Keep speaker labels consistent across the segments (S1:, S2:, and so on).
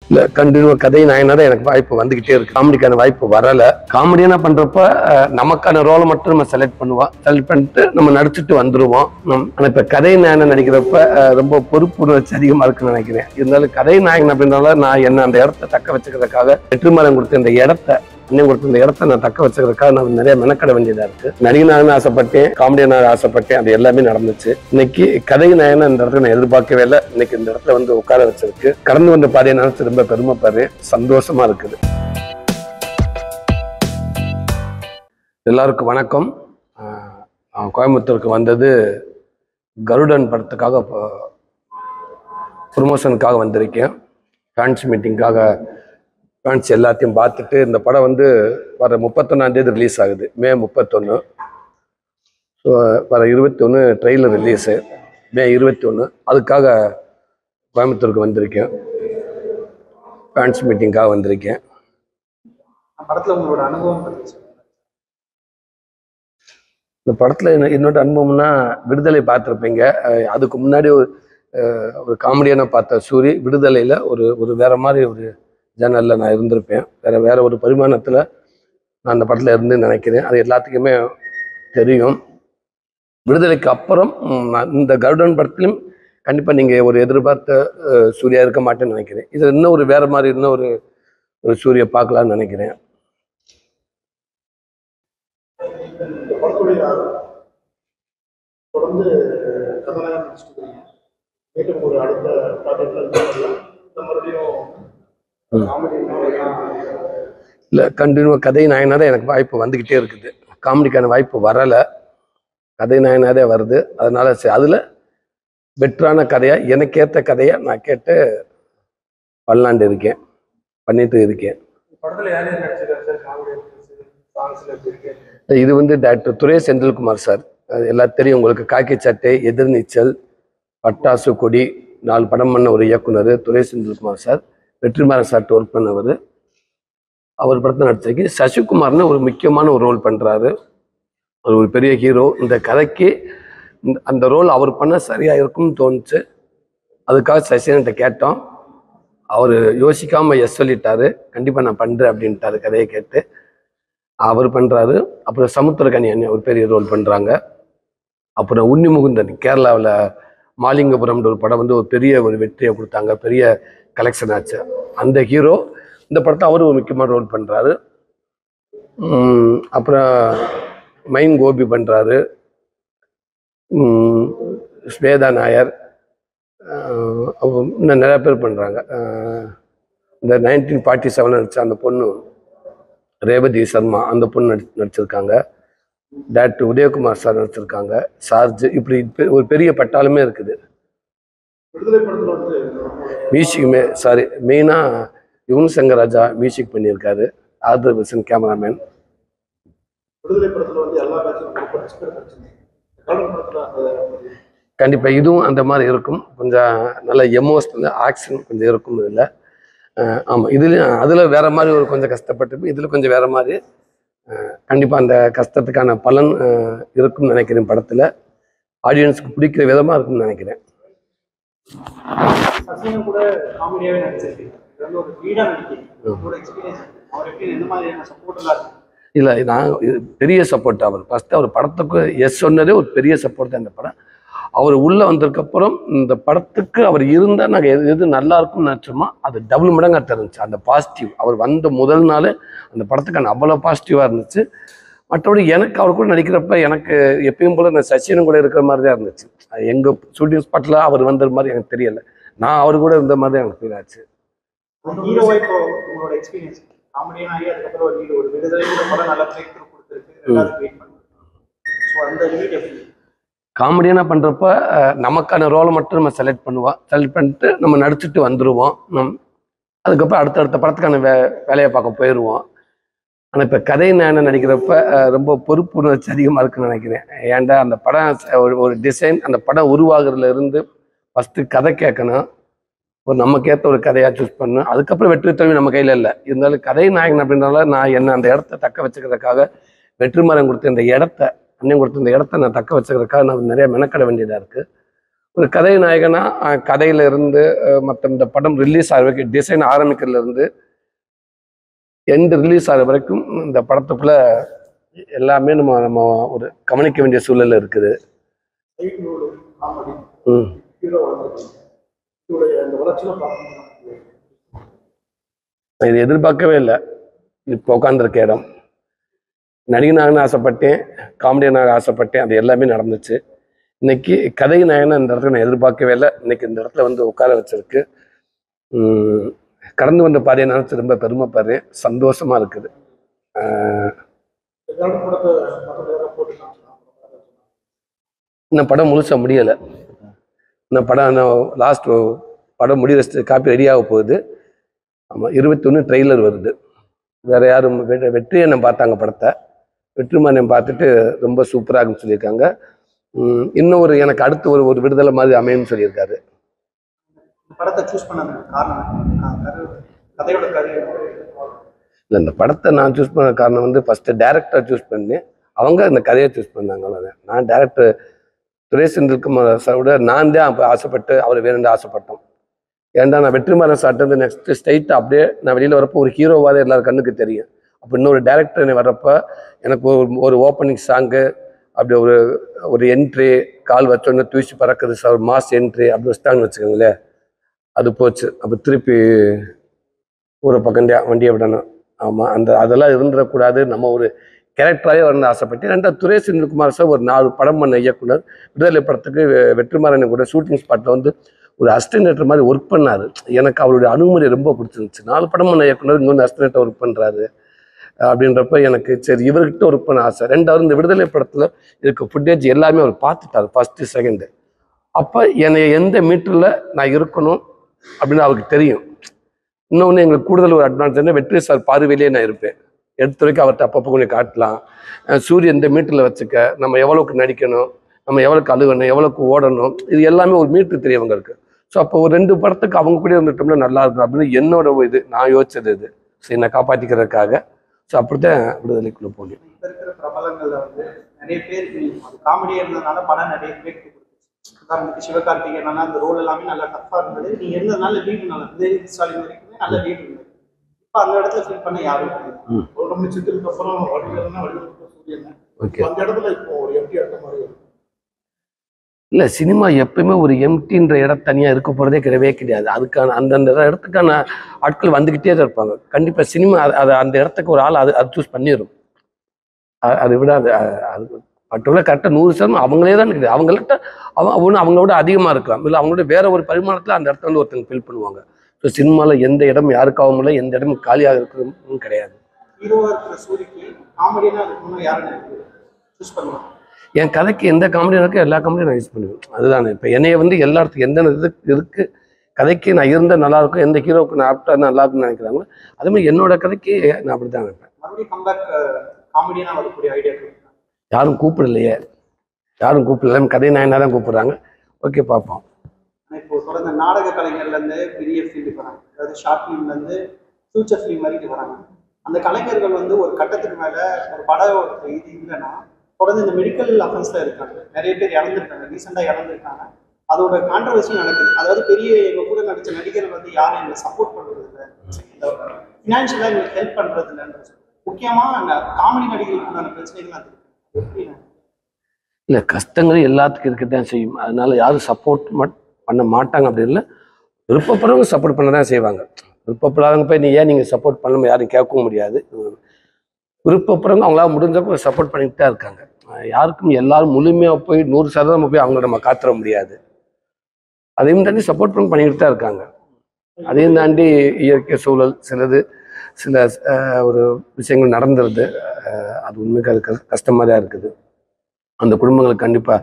S1: இல்ல கண்டினியூ கதை நாயனால எனக்கு வாய்ப்பு வந்துகிட்டே இருக்கு. காமெடிக்கான வாய்ப்பு வரல. காமெடியான பண்றப்ப நமக்கான ரோலை மட்டும் நம்ம செலக்ட் பண்ணிட்டு நம்ம நடிச்சுட்டு வந்துருவோம். ஆனா இப்ப கதை நாயனை நடிக்கிறப்ப ரொம்ப பொறுப்புணர்ச்சி அதிகமா இருக்குன்னு நினைக்கிறேன். இருந்தாலும் கதை நாயகன் அப்படின்றனால நான் என்ன அந்த இடத்த தக்க வச்சுக்கிறதுக்காக வெற்றிமாறன் கொடுத்த இந்த இடத்த நான் தக்க வச்சுக்கிறதுக்காக நான் நிறைய மெனக்கட வேண்டியதா இருக்கு. நடிகனாக ஆசைப்பட்டேன், காமெடியனாக ஆசைப்பட்டேன், அது எல்லாமே நடந்துச்சு. இன்னைக்கு கதை நாயகன் இந்த இடத்துல நான் எதிர்பார்க்கவே இல்லை. இன்னைக்கு இந்த இடத்துல வந்து உட்கார வச்சிருக்கு. கடந்து வந்த பாதையை நினைச்சு ரொம்ப பெருமைப்படுற சந்தோஷமா இருக்குது. எல்லாருக்கும் வணக்கம். கோயம்புத்தூருக்கு வந்தது கருடன் படத்துக்காக ப்ரொமோஷனுக்காக வந்திருக்கேன். ஃபேன்ஸ் மீட்டிங்காக ஃபேன்ஸ் எல்லாத்தையும் பார்த்துட்டு இந்த படம் வந்து வர 31 ரிலீஸ் ஆகுது, மே 31. ஸோ வர 21 ட்ரெய்லர் ரிலீஸு, மே 21. அதுக்காக கோயம்புத்தூருக்கு வந்திருக்கேன், ஃபேன்ஸ் மீட்டிங்காக வந்திருக்கேன்.
S2: படத்தில் உங்களோட அனுபவம்
S1: இந்த படத்தில் என்னோட அனுபவம்னா விடுதலை பார்த்துருப்பீங்க. அதுக்கு முன்னாடி ஒரு காமெடியான பார்த்த சூரி விடுதலையில் ஒரு வேற மாதிரி ஒரு ஜேனலில் நான் இருந்திருப்பேன். வேற ஒரு பரிமாணத்தில் நான் அந்த படத்தில் இருந்து நினைக்கிறேன். அது எல்லாத்துக்குமே தெரியும். விடுதலைக்கு அப்புறம் நான் இந்த கருடன் படத்துலையும் கண்டிப்பாக நீங்கள் ஒரு எதிர்பார்த்த சூர்யா இருக்க மாட்டேன்னு நினைக்கிறேன். இது இன்னும் ஒரு வேற மாதிரி இன்னும் ஒரு சூரியை பார்க்கலான்னு நினைக்கிறேன்.
S2: தொடர்ந்து ஒரு அடுத்த
S1: இல்லை கண்டினியூ கதை நாயனாக எனக்கு வாய்ப்பு வந்துக்கிட்டே இருக்குது. காமெடிக்கான வாய்ப்பு வரலை, கதை நாயனாதே வருது. அதனால அதில் பெட்டரான கதையாக எனக்கேற்ற கதையாக நான் கேட்டு பண்ணலான்ட்டு இருக்கேன், பண்ணிட்டு இருக்கேன். இது வந்து டாக்டர் துரை செந்தில்குமார் சார், எல்லாம் தெரியும் உங்களுக்கு. காக்கி சட்டை, எதிர்நீச்சல், பட்டாசு கொடி 4 படம் பண்ண ஒரு இயக்குனர் துரை செந்தில்குமார் சார். வெற்றிமாறன் சார்ட்டு ஒர்க் பண்ணவர். அவர் படத்தை நடிச்சிருக்கு. சசிகுமார்னு ஒரு முக்கியமான ஒரு ரோல் பண்ணுறாரு, ஒரு பெரிய ஹீரோ. இந்த கதைக்கு அந்த ரோல் அவர் பண்ண சரியாக இருக்கும்னு தோணுச்சு. அதுக்காக சசிகிட்ட கேட்டோம். அவர் யோசிக்காமல் எஸ் சொல்லிட்டாரு. கண்டிப்பாக நான் பண்ணுறேன் அப்படின்ட்டாரு. கதையை கேட்டு அவர் பண்ணுறாரு. அப்புறம் சமுத்திரக்கனி அண்ணன் ஒரு பெரிய ரோல் பண்ணுறாங்க. அப்புறம் உன்னி முகுந்தன் கேரளாவில் மாலிங்கபுரம்ன்ற ஒரு படம் வந்து ஒரு பெரிய ஒரு வெற்றியை கொடுத்தாங்க, பெரிய கலெக்ஷன் ஆச்சு. அந்த ஹீரோ இந்த படத்தை அவரும் ஒரு முக்கியமான ரோல் பண்ணுறாரு. அப்புறம் மைன் கோபி பண்ணுறாரு, ஸ்வேதா நாயர், இன்னும் நிறையா பேர் பண்ணுறாங்க. இந்த 1947 நடித்த அந்த பொண்ணு ரேவதி சர்மா, அந்த பொண்ணு நடிச்சிருக்காங்க. டாக்டர் உதயகுமார் சார் நடிச்சிருக்காங்க, சார்ஜ். இப்படி ஒரு பெரிய பட்டாலுமே இருக்குது. மியூசிக்குமே மெயினாக யுவன் சங்கர் ராஜா மியூசிக் பண்ணியிருக்காரு, ஆதர் வில்சன் கேமராமேன். கண்டிப்பாக இதுவும் அந்த மாதிரி இருக்கும். கொஞ்சம் நல்ல எமோஷனல் ஆக்ஷன் கொஞ்சம் இருக்கும் இதில். ஆமாம், அதில் வேற மாதிரி ஒரு கொஞ்சம் கஷ்டப்பட்டு, இதில் கொஞ்சம் வேற மாதிரி. கண்டிப்பாக அந்த கஷ்டத்துக்கான பலன் இருக்கும்னு நினைக்கிறேன். படத்தில் ஆடியன்ஸுக்கு பிடிக்கிற விதமாக இருக்கும்னு நினைக்கிறேன். இல்லை, நான் பெரிய சப்போர்ட். அவர் ஃபஸ்ட்டு அவர் படத்துக்கு எஸ் சொன்னதே ஒரு பெரிய சப்போர்ட் தான். இந்த படம் அவர் உள்ளே வந்ததுக்கப்புறம் இந்த படத்துக்கு அவர் இருந்தால் நாங்கள் எது நல்லா இருக்கும்னு நினச்சோமோ அது டபுள் மடங்காக தெரிஞ்சிச்சு. அந்த பாசிட்டிவ் அவர் வந்த முதல் நாள் அந்த படத்துக்கான அவ்வளோ பாசிட்டிவாக இருந்துச்சு. மற்றபடி எனக்கு அவர் கூட நடிக்கிறப்ப எனக்கு எப்பயும் போல் நான் சச்சினும் கூட இருக்கிற மாதிரி தான் இருந்துச்சு. எங்கள் ஷூட்டிங் ஸ்பாட்டில் அவர் வந்த மாதிரி எனக்கு தெரியலை, நான் அவர் கூட இருந்த மாதிரி தான் எனக்கு ஃபீல் ஆச்சு. காமெடியான பண்ணுறப்ப நமக்கான ரோலை மட்டும் நம்ம செலக்ட் பண்ணிட்டு நம்ம நடிச்சுட்டு வந்துடுவோம். அதுக்கப்புறம் அடுத்தடுத்த படத்துக்கான வேலையை பார்க்க போயிடுவோம். ஆனால் இப்போ கதை நாயனை நடிக்கிறப்ப ரொம்ப பொறுப்புணர்ச்சி அதிகமாக இருக்குன்னு நினைக்கிறேன். ஏன்டா அந்த படம் ஒரு டிசைன், அந்த படம் உருவாகிறதுல இருந்து ஃபஸ்ட்டு கதை கேட்கணும், ஒரு நமக்கேற்ற ஒரு கதையாக சூஸ் பண்ணணும். அதுக்கப்புறம் வெற்றி தோல்வி நம்ம கையில் இல்லை. இருந்தாலும் கதை நாயகன் அப்படின்றனால நான் என்ன அந்த இடத்த தக்க வச்சுக்கிறதுக்காக வெற்றிமாறன் கொடுத்த இந்த இடத்த நான் தக்க வச்சுக்கிறதுக்காக நான் நிறைய மெனக்கட வேண்டியதாக இருக்குது. ஒரு கதை நாயகனா கதையில இருந்து மற்ற இந்த படம் ரிலீஸ் ஆகிற டிசைன் ஆரம்பிக்கிறதுல இருந்து எந்த ரிலீஸ் ஆகிற வரைக்கும் இந்த படத்துக்குள்ள எல்லாமே நம்ம நம்ம ஒரு கவனிக்க வேண்டிய சூழல்ல இருக்குது. நான் இதை எதிர்பார்க்கவே இல்லை. இப்போ உட்காந்துருக்க இடம் நடிகனாகனு ஆசைப்பட்டேன், காமெடியனாக ஆசைப்பட்டேன், அது எல்லாமே நடந்துச்சு. இன்னைக்கு கதை நாயகனா இந்த இடத்துல நான் எதிர்பார்க்கவே இல்லை. இன்னைக்கு இந்த இடத்துல வந்து உட்கார வச்சிருக்கு. கடந்து வந்த பாதையை நினைச்சு ரொம்ப பெருமைப்படுறேன், சந்தோஷமா இருக்குது. இந்த படம் முழுசா முடியலை. இந்த படம் லாஸ்ட் படம் முடிவு காப்பி ரெடியாக போகுது. ஆமாம், 21 ட்ரெய்லர் வருது. வேற யாரும் வெற்றியண்ணன் பார்த்தாங்க படத்தை. வெற்றிமாறன் பார்த்துட்டு ரொம்ப சூப்பராக இருக்குன்னு சொல்லியிருக்காங்க. இன்னும் எனக்கு அடுத்து ஒரு விடுதலை மாதிரி அமையும்னு சொல்லியிருக்காரு. இல்லை, இந்த படத்தை நான் சூஸ் பண்ண காரணம் வந்து ஃபர்ஸ்ட் டைரக்டர் சூஸ் பண்ணேன், அவங்க இந்த கதையை சூஸ் பண்ணாங்க. அவ்வளோதான். நான் டைரக்டர் துரை செந்தில்குமார் சாரோட நான் தான் அப்போ ஆசைப்பட்டு அவர் வேணும்னு ஆசைப்பட்டோம். ஏன்டா நான் வெற்றிமாறன் சார்ட்டு வந்து நெக்ஸ்ட் ஸ்ட்ரைட்டாக அப்படியே நான் வெளியில் வரப்போ ஒரு ஹீரோவாக எல்லாரும் கண்ணுக்கு தெரியும். அப்போ இன்னொரு டைரக்டர் வர்றப்போ எனக்கு ஒரு ஓப்பனிங் சாங்கு, அப்படி ஒரு என்ட்ரி, கால் வச்சோன்னு தூசி பறக்குது சார், மாஸ் என்ட்ரி அப்படி வச்சுட்டாங்கன்னு வச்சுக்கோங்களேன். அது போச்சு. அப்போ திருப்பி ஒரு பக்கம் வண்டியை விடணும். ஆமாம், அதெல்லாம் இருந்துடக்கூடாது. நம்ம ஒரு கேரக்டராகவே வரணும்னு ஆசைப்பட்டு. ரெண்டாவது துரை செந்தில்குமார் சார் ஒரு 4 படம் பண்ண இயக்குனர். விடுதலை படத்துக்கு வெற்றிமாறன் கூட ஷூட்டிங் ஸ்பாட்டில் வந்து ஒரு அசிஸ்டன்ட் மாதிரி ஒர்க் பண்ணார். எனக்கு அவருடைய அணுகுமுறை ரொம்ப பிடிச்சிருந்துச்சு. 4 படம் பண்ண இயக்குனர் இன்னொன்று அசிஸ்டன்ட்டாக ஒர்க் பண்ணுறாரு அப்படின்றப்ப எனக்கு சரி இவர்கிட்ட ஒர்க் பண்ண ஆசை. ரெண்டாவது இந்த விடுதலை படத்தில் இருக்க ஃபுட்டேஜ் எல்லாமே அவர் பார்த்துட்டார், ஃபஸ்ட்டு செகண்டு. அப்போ என்னை எந்த மீட்டரில் நான் இருக்கணும் அப்படின்னு அவருக்கு தெரியும். இன்னொன்று எங்களுக்கு கூடுதல் ஒரு அட்வான்ஸ் என்ன, வெற்றி சார் பார்வையிலே நான் இருப்பேன். எடுத்து வரைக்கும் அவர்கிட்ட அப்பப்போ கொஞ்சம் காட்டலாம். சூரியன் இந்த மீட்டரில் வச்சுக்க, நம்ம எவ்வளோக்கு நடிக்கணும், நம்ம எவ்வளோக்கு அழுகணும், எவ்வளோக்கு ஓடணும், இது எல்லாமே ஒரு மீட்டர் தெரியும் அவங்களுக்கு. ஸோ அப்போ ஒரு 2 படத்துக்கு அவங்க கூட இருந்துட்டோம்னா நல்லா இருக்கும் அப்படின்னு என்னோட இது நான் யோசிச்சது இது. ஸோ என்னை காப்பாற்றிக்கிறதுக்காக. ஸோ அப்படித்தான் விடுதலைக்குள்ளே போனேன்.
S2: இப்போ இருக்கிற பிரபலங்கள்ல வந்து நிறைய பேர் காமெடியாக இருந்ததுனால படம் நிறைய பேர் உதாரணத்துக்கு சிவகார்த்திகேயன் அந்த ரோல் எல்லாமே நல்லா டஃப்பாக இருந்தது. நீங்க இருந்ததுனால லீடு நல்லா இருந்தது, ஸ்டாலின் வரைக்குமே நல்ல லீடு இருந்தது. இப்போ அந்த இடத்துல ஃபீல் பண்ண யாரும் ஒரு ரொம்ப சித்திரத்துக்கு அப்புறம் வடிவேல் சூரியன் அந்த இடத்துல இப்போ ஒரு எம்டி இருக்க மாதிரி
S1: இல்லை, சினிமா எப்பயுமே ஒரு எம்டின்ற இடம் தனியாக இருக்க போகிறதே கிடையவே கிடையாது. அதுக்கான அந்தந்த இடத்துக்கான ஆட்கள் வந்துக்கிட்டே தான் இருப்பாங்க. கண்டிப்பாக சினிமா அது அந்த இடத்துக்கு ஒரு ஆள் அது சூஸ் பண்ணிடும். அதை விட அது மற்றவங்கள கரெக்டாக 100% அவங்களே தான் இருக்குது. அவங்கள்ட்ட அவங்களோட அதிகமாக இருக்கலாம், இல்லை அவங்களோட வேற ஒரு பரிமாணத்தில் அந்த இடத்த வந்து ஒருத்தங்க ஃபில் பண்ணுவாங்க. ஸோ சினிமாவில் எந்த இடம் யாருக்காகவும் இல்லை, எந்த இடமும் காலியாக இருக்கிறதும் கிடையாது. என் கதைக்கு எந்த காமெடியும் இருக்கோ எல்லா காமெடியும் நான் யூஸ் பண்ணுவேன். அதுதான் இப்போ என்னைய வந்து எல்லா இடத்துக்கு எந்த இதுக்கு இருக்கு கதைக்கு நான் இருந்தால் நல்லா இருக்கும், எந்த ஹீரோவுக்கு நான் ஆப்டா நல்லா இருக்குன்னு நினைக்கிறாங்களோ அதே மாதிரி என்னோட கதைக்கு நான் அப்படி தான் நினைப்பேன். யாரும் கூப்பிடலையே, யாரும் கூப்பிடல, கதை நாயனா தான் கூப்பிடுறாங்க. ஓகே, பார்ப்போம்.
S2: இப்போ தொடர்ந்து நாடக கலைஞர்ல இருந்து பெரிய ஃபீல்டுக்கு வராங்க, அதாவது ஷார்ட் ஃபிலிம்ல இருந்து ஃபியூச்சர் ஃபிலிம் வரைக்கும் வராங்க. அந்த கலைஞர்கள் வந்து ஒரு கட்டத்துக்கு மேல ஒரு படம் இது இல்லைன்னா தொடர்ந்து இந்த மெடிக்கல் அஃபென்ஸ்ல இருக்காங்க, நிறைய பேர் இறந்துருக்காங்க, ரீசெண்டா இறந்துருக்காங்க. அதோட கான்ட்ரவர்சியும் நடக்குது. அதாவது பெரிய எங்க கூட நடிச்ச நடிகர்கள் வந்து யாரும் எங்களை சப்போர்ட் பண்றது இல்லை, ஃபினான்ஷியலா எங்களுக்கு ஹெல்ப் பண்றது இல்லைன்றது முக்கியமா காமெடி நடிகர்களுக்கான பிரச்சனைகள் அது
S1: இல்லை. கஷ்டங்கள் எல்லாத்துக்கும் இருக்கத்தான் செய்யும். அதனால யாரும் சப்போர்ட் பண்ண மாட்டாங்க அப்படி இல்லை. விருப்பப்படுறவங்க சப்போர்ட் பண்ண தான் செய்வாங்க. விருப்பப்படாதவங்க போய் நீங்கள் சப்போர்ட் பண்ணாமல் யாரும் கேட்கவும் முடியாது. விருப்பப்படுறவங்க அவங்களால முடிஞ்சப்போ சப்போர்ட் பண்ணிட்டு தான் இருக்காங்க. யாருக்கும் எல்லாரும் முழுமையாக போய் 100% போய் அவங்கள நம்ம காத்துற முடியாது. அதையும் தாண்டி சப்போர்ட் பண்ணிக்கிட்டு தான் இருக்காங்க. அதையும் தாண்டி இயற்கை சூழல் சில ஒரு விஷயங்கள் நடந்துருது. அது உண்மைக்கு அது கஷ்டமாக தான் இருக்குது. அந்த குடும்பங்களுக்கு கண்டிப்பாக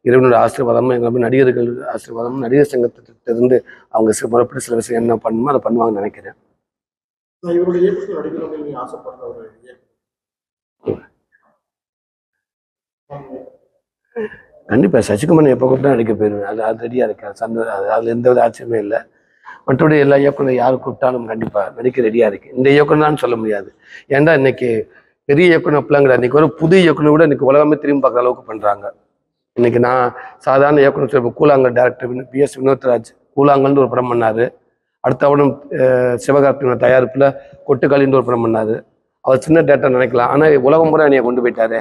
S1: இறைவனோட ஆசீர்வாதமும் எங்களை நடிகர்கள் ஆசீர்வாதமும் நடிகர் சங்கத்திலிருந்து அவங்க முறைப்படி சில விஷயம் என்ன பண்ணுமோ அதை பண்ணுவாங்கன்னு நினைக்கிறேன். கண்டிப்பாக சசிகுமார் எப்போ கூப்பிட்டா நடிக்க போயிடுவேன். அது ரெடியாக இருக்கேன். அதில் எந்த வித ஆச்சரியமே இல்லை. மற்றபடி எல்லா இயக்குனர் யார் கூப்பிட்டாலும் கண்டிப்பாக நடிக்க ரெடியாக இருக்கு. இந்த இயக்குனர்னு சொல்ல முடியாது. ஏன்னா இன்னைக்கு பெரிய இயக்குனர் அப்படிலாம் கிடையாது. இன்னைக்கு ஒரு புது இயக்குனர் கூட இன்னைக்கு உலகமே திரும்பி பார்க்குற அளவுக்கு பண்ணுறாங்க. இன்னைக்கு நான் சாதாரண இயக்குனர் சொல்ல கூழாங்கல் டேரக்டர் PS வினோத்ராஜ் கூழாங்கல்னு ஒரு படம் பண்ணார். அடுத்த அவனும் சிவகார்த்திகேயன் தயாரிப்பில் கொட்டுக்காளின்னு ஒரு படம் பண்ணார். அவர் சின்ன டேரக்டர் நினைக்கலாம், ஆனால் உலகம் பூரா என்னைய கொண்டு போயிட்டாரு.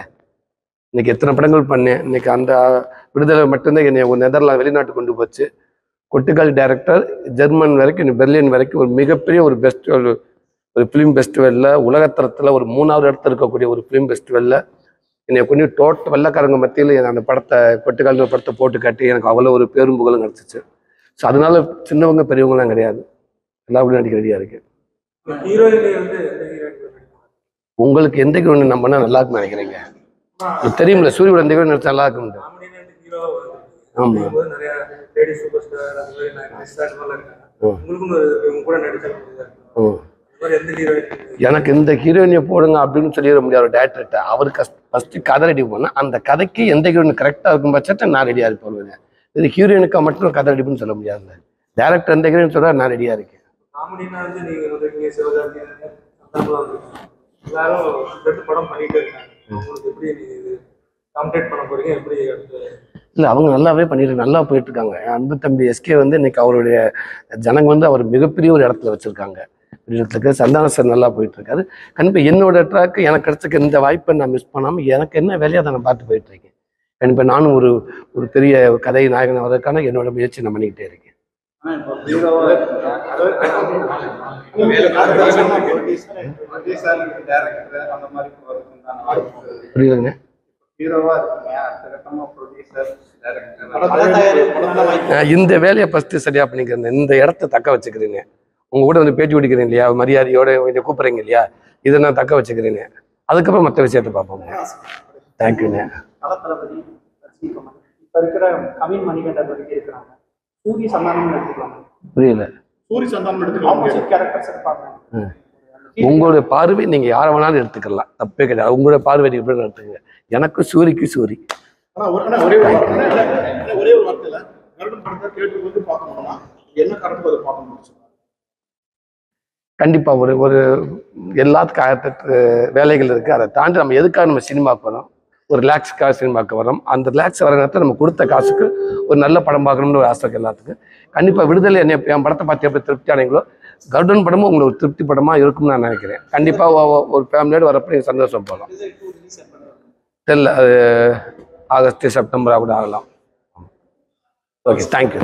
S1: இன்னைக்கு எத்தனை படங்கள் பண்ணேன். இன்னைக்கு அந்த விடுதலை மட்டும்தான் என்னை நெதர்லாந்து வெளிநாட்டுக்கு கொண்டு போச்சு. கொட்டுக்காளி டைரக்டர் ஜெர்மன் வரைக்கும் பெர்லின் வரைக்கும் ஒரு மிகப்பெரிய ஒரு பெஸ்ட் ஒரு ஃபிலிம் ஃபெஸ்டிவலில் உலகத்தரத்தில் ஒரு 3வது இடத்துல இருக்கக்கூடிய ஒரு ஃபிலிம் ஃபெஸ்டிவலில் என்னை கொண்டு டோட்டல் வெள்ளக்காரங்க மத்தியில் அந்த படத்தை கொட்டுக்காளி ஒரு படத்தை போட்டு காட்டி எனக்கு அவ்வளோ ஒரு பேரும் புகழும் கிடச்சிச்சு. ஸோ அதனால சின்னவங்க பெரியவங்களாம் கிடையாது, எல்லாருக்கும் நடிக்க ரெடியாக இருக்கு. உங்களுக்கு எந்த ஹீரோயின் நம்ம பண்ணால் நல்லா இருக்குன்னு நினைக்கிறீங்க? தெரியுமில்ல, சூரியோட எந்த ஹீரோயின் நடிச்சா நல்லா இருக்குன்னு. ஆமாம், எனக்கு இந்த ஹீரோயினை போடுங்க அப்படின்னு சொல்லிட முடியாது டேரக்டர்கிட்ட. அவருக்கு ஃபஸ்ட்டு கதை ரெடி பண்ணால் அந்த கதைக்கு எந்த ஹீரோயின் கரெக்டாக இருக்கும் பட்சத்தை நான் ரெடியாக இருப்பேன். இது ஹீரோயினுக்காக மட்டும் கதை ரெடி பண்ணி சொல்ல முடியாது. டேரக்டர் எந்த ஹீரோயின் சொல்ல நான் ரெடியாக இருக்கேன். இல்லை, அவங்க நல்லாவே பண்ணிட்டு நல்லா போயிட்டு இருக்காங்க. அன்பு தம்பி SK வந்து இன்னைக்கு அவருடைய ஜனங்க வந்து அவர் மிகப்பெரிய ஒரு இடத்துல வச்சிருக்காங்க. இடத்துக்கு சந்தான சார் நல்லா போயிட்டு இருக்காரு. கண்டிப்பாக என்னோட ட்ராக்கு எனக்கு கிடைச்சிக்க இந்த வாய்ப்பை நான் மிஸ் பண்ணாமல் எனக்கு என்ன வேலையை அதை நான் பார்த்து போயிட்டு இருக்கேன். கண்டிப்பாக நானும் ஒரு பெரிய கதை நாயகன் வர்றதுக்கான என்னோட முயற்சி நான் பண்ணிக்கிட்டே இருக்கேன். புரியுதுங்க. இந்த வேலையை ஃபஸ்ட்டு சரியா பண்ணிக்கிறேன். இந்த இடத்த தக்க வச்சுக்கிறேங்க. உங்க கூட வந்து பேச்சு பிடிக்கிறேன் இல்லையா, மரியாதையோட இதை கூப்பிட்றீங்க இல்லையா, இதை நான் தக்க வச்சுக்கிறேன்னு. அதுக்கப்புறம் மற்ற விஷயத்தை பார்ப்போங்க. தேங்க்யூண்ணே. புரியல. உங்களுடைய பார்வை நீங்க யாரை வேணாலும் எடுத்துக்கலாம், தப்பே கிடையாது. உங்களுடைய பார்வை நீங்க எப்படி எடுத்துக்கங்க. எனக்கு சூரிக்கு சூரி. கண்டிப்பா ஒரு எல்லாத்துக்கும் வேலைகள் இருக்கு. அதை தாண்டி நம்ம எதுக்காக நம்ம சினிமாவுக்கு வரோம், ஒரு ரிலாக்ஸுக்காக சினிமாவுக்கு வரோம். அந்த ரிலாக்ஸ் வர நேரத்தில் நம்ம கொடுத்த காசுக்கு ஒரு நல்ல படம் பார்க்கணும்னு ஒரு ஆசை எல்லாத்துக்கும். கண்டிப்பா விடுதலை என்னை என் படத்தை பார்த்து எப்படி திருப்தி ஆனீங்களோ கருடன் படமும் உங்களுக்கு ஒரு திருப்தி படமா இருக்கும்னு நான் நினைக்கிறேன். கண்டிப்பா ஒரு ஃபேமிலியோடு வரப்போ சந்தோஷம் போகலாம். தெரியல, அது ஆகஸ்ட் செப்டம்பராக கூட ஆகலாம். Okay, thank you.